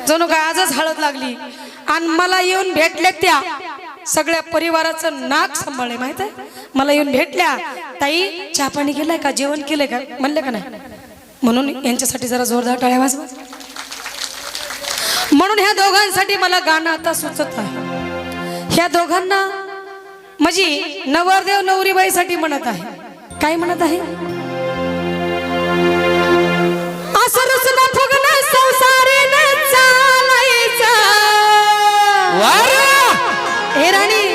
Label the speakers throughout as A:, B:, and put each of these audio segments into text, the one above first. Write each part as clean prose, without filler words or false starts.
A: जणू काय आजच हळद लागली आणि मला येऊन भेटल्या त्या सगळ्या परिवाराचं नाक सांभाळले माहित आहे मला येऊन भेटल्या ताई चहा पाणी केलंय का जेवण केलंय का म्हणले का नाही म्हणून यांच्यासाठी जरा जोरदार टाळ्या वाजवा म्हणून ह्या दोघांसाठी मला गाणं आता सुचत आहे ह्या दोघांना म्हणजे नवरदेव नवरीबाईसाठी म्हणत आहे काय म्हणत आहे असरच ना फुगणं संसारीनं चालायचं हे राणी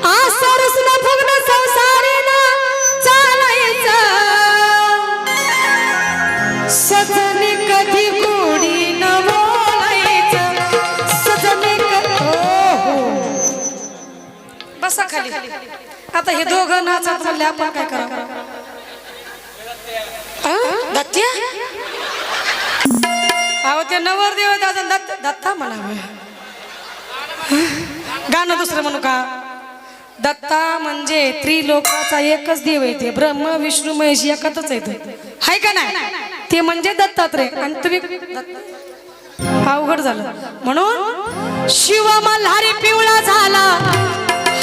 A: असरच ना फुगणं संसारीनं चालायचं सजनी कधी गोडी न बोलायचं सजनी बसा खाली आता हे दोघं नाचत म्हणले आपण काय करावं दत्त्या अहो ते नवरदेव दादा दत्ता म्हणावं गाणं दुसरं म्हणू का दत्ता म्हणजे त्रिलोकाचा एकच देव आहे ते ब्रह्म विष्णू महेश एकच आहे हाय का नाही ते म्हणजे दत्तात्रय आणि तुम्ही अवघड झालं म्हणून शिव मल्हारी पिवळा झाला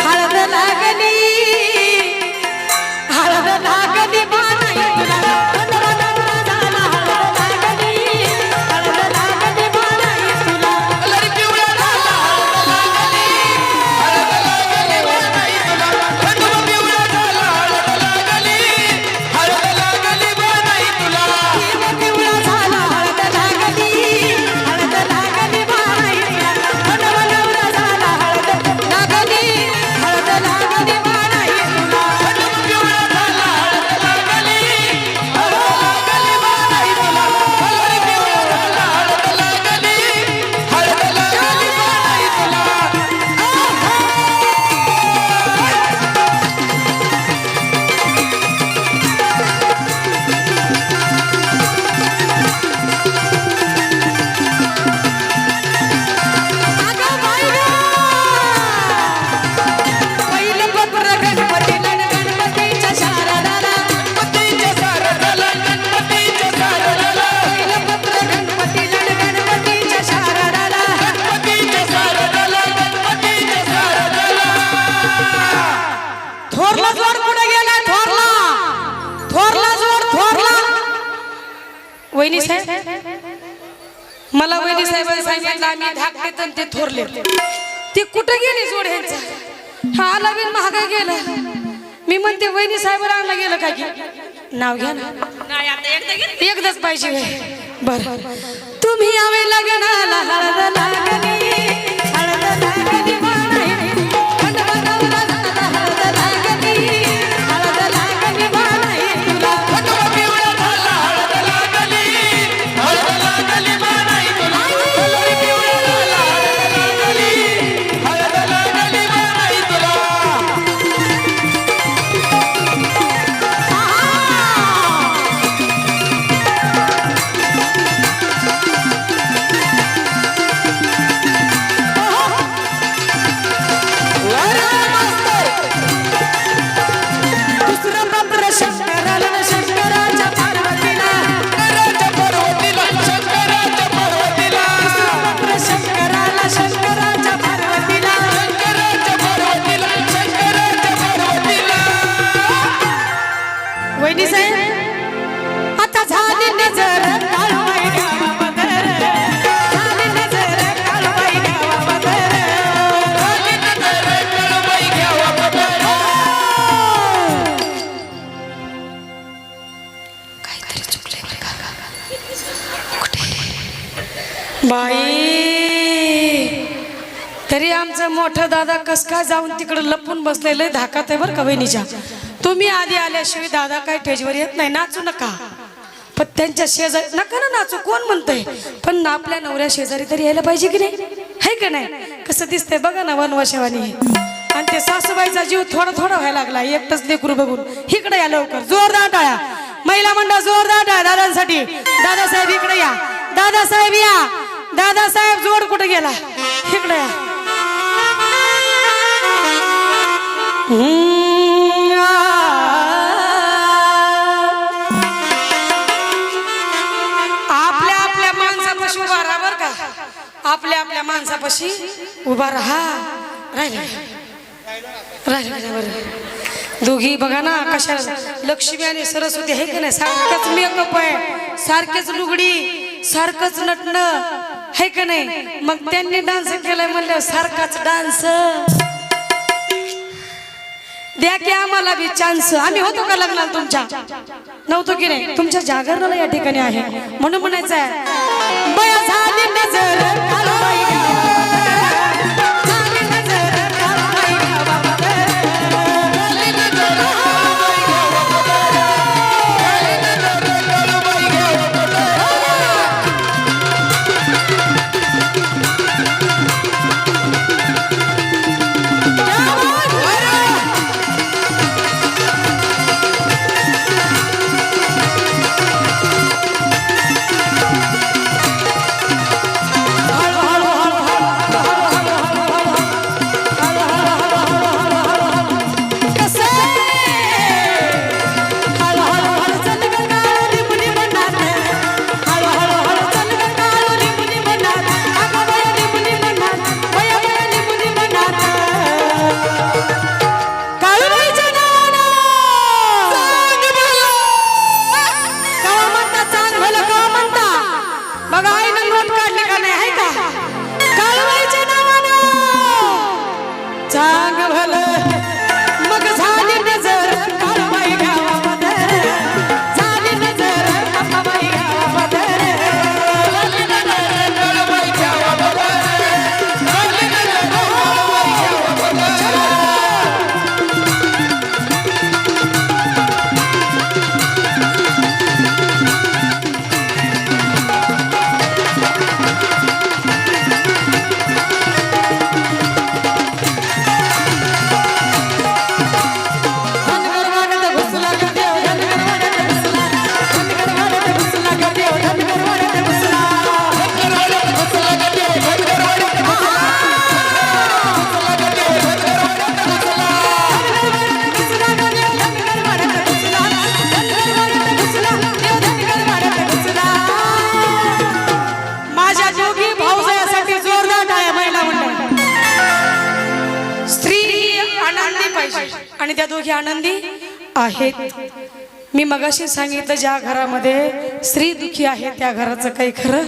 A: हळद लागली वहिनी साहेब मला वहिनी साहेब सांगितलं आम्ही धाकटेत आणि ते थोरले ते कुठं गेले जोड ह्यांचा हा आला बिन महागाई गेलं मी म्हणते वहिनी साहेब आणला गेलं काय की नाव घ्या ना एकदाच पाहिजे बर तुम्ही यावे लग्नाला हळद लागली हळद लागली बाई तरी आमचं मोठं दादा कस काय जाऊन तिकडे लपून बसलेलं धाकात आहे बरं का वहिनीच्या तुम्ही आधी आल्याशिवाय दादा काय स्टेजवर येत नाही नाचू नका पण त्यांच्या शेजारी नका ना नाचू कोण म्हणतंय पण आपल्या नवऱ्या शेजारी तरी यायला पाहिजे की नाही है का नाही कसं दिसतंय बघा ना वनवाशेवानी आणि ते सासूबाईचा जीव थोडा थोडा व्हायला लागला एकटंच लेकरू बघून इकडे या लवकर जोरदार टाळ्या महिला मंडळ जोरदार टाळ्या दादांसाठी दादासाहेब इकडे या दादासाहेब या दादासाहेब जोड कुठे गेला इकडे या आपल्या आपल्या माणसापाशी बरोबर का आपल्या आपल्या माणसापाशी उभा राहा. राहिला बरं. दोघी बघा ना कशा लक्ष्मी आणि सरस्वती आहे की नाही. सारखंच मेकअप आहे, सारखेच लुगडी, सारखंच नटणं आहे का नाही. मग त्यांनी डान्स केलाय म्हणलं सारखाच डान्स द्या की आम्हाला बी चान्स. आम्ही होतो का लग्नाला तुमच्या? नव्हतो की नाही. तुमच्या जागरणाला या ठिकाणी आहे म्हणून म्हणायचं आहे बया झाली नजर काळबाई गावात, झाली नजर काळबाई गावात, झाली नजर काळबाई गावात, झाली नजर काळबाई आणि त्या दोघी आनंदी आहेत. मी मगाशी सांगितलं ज्या घरामध्ये स्त्री दुखी आहे त्या घराचं काही खरं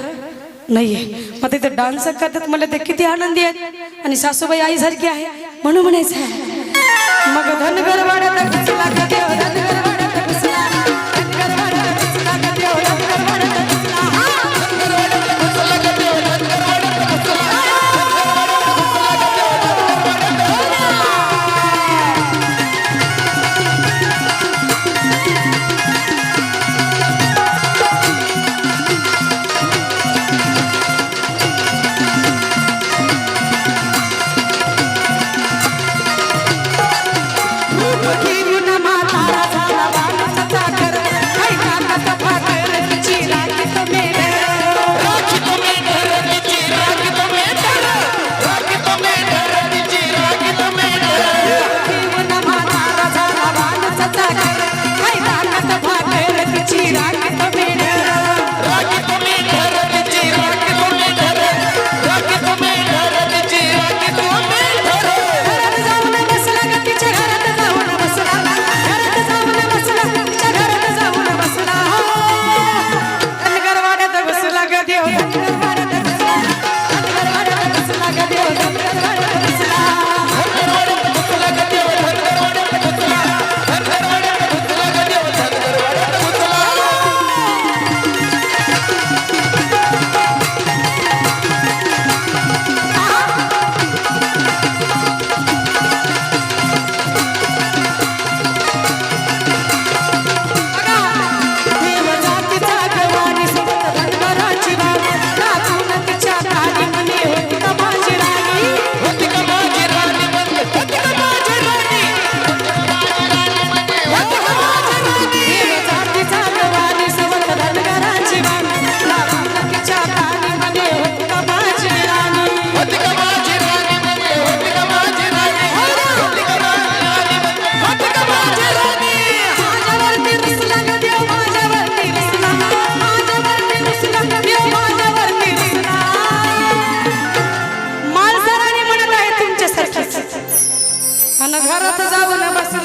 A: नाहीये. मग तिथे डान्स करतात मला ते किती आनंदी आहेत आणि सासूबाई आईसारखी आहे म्हणून म्हणायचं आहे मग धनगर वाड्यात घुसला का देव, धनगर वाड्यात घुसला, धनगर वाड्यात घुसला का देव, धनगर वाड्यात घुसला, धनगर वाड्यात घुसला का देव, धनगर वाड्यात घुसला, माता आणि घरात जाऊन बसले